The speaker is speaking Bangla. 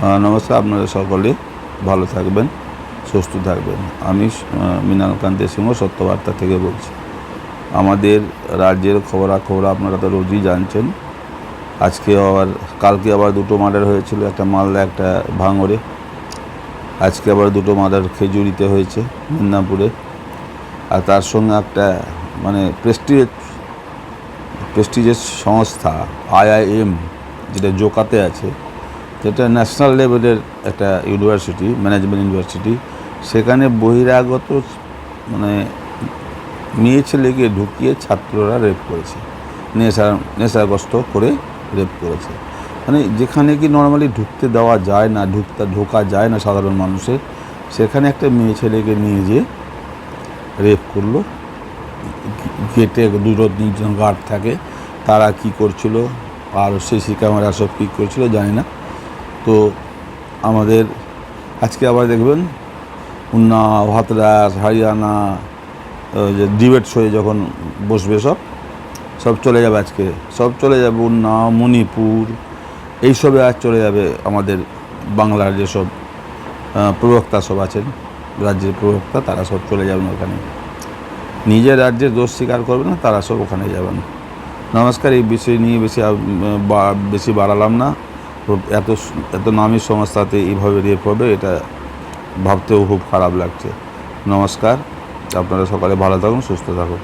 নমস্কার, আপনারা সকলে ভালো থাকবেন, সুস্থ থাকবেন। আমি মৃণালকান্তি সিংহ সত্যবার্তা থেকে বলছি। আমাদের রাজ্যের খবরাখবর আপনারা তো রোজই জানছেন। কালকে আবার দুটো মার্ডার হয়েছিল, একটা মালদা, একটা ভাঙড়ে। আজকে আবার দুটো মার্ডার খেজুরিতে হয়েছে, মেদিনীপুরে। আর তার সঙ্গে একটা মানে প্রেস্টিজিয়াস সংস্থা IIM, যেটা জোকাতে আছে, যেটা ন্যাশনাল লেভেলের একটা ইউনিভার্সিটি, ম্যানেজমেন্ট ইউনিভার্সিটি। সেখানে বহিরাগত মানে মেয়ে ছেলেকে ঢুকিয়ে ছাত্ররা রেপ করেছে, নেশাগ্রস্ত করে রেপ করেছে। মানে যেখানে কি নর্মালি ঢুকতে দেওয়া যায় না, ঢোকা যায় না সাধারণ মানুষের, সেখানে একটা মেয়ে ছেলেকে নিয়ে যেয়ে রেপ করলো। গেটে দুটো তিনজন গার্ড থাকে, তারা কি করছিল আর সিসি ক্যামেরা সব কী করছিল জানি না। তো আমাদের আজকে আবার দেখবেন উন্নাও, হাতরাস, হরিয়ানা যে ডিবেট শোয়ে যখন বসবে সব চলে যাবে। আজকে সব চলে যাবে, উন্নাও, মণিপুর, এইসবে আজ চলে যাবে। আমাদের বাংলার যেসব প্রবক্তা সব আছেন, রাজ্যের প্রবক্তা, তারা সব চলে যাবেন ওখানে। নিজের রাজ্যের দোষ স্বীকার করবে না, তারা সব ওখানে যাবেন। নমস্কার। এই বিষয় নিয়ে বেশি বাড়ালাম না। এত নামী সংস্থাতে এইভাবে রেপ হবে, এটা ভাবতেও খুব খারাপ লাগছে। নমস্কার, আপনারা সকালে ভালো থাকুন, সুস্থ থাকুন।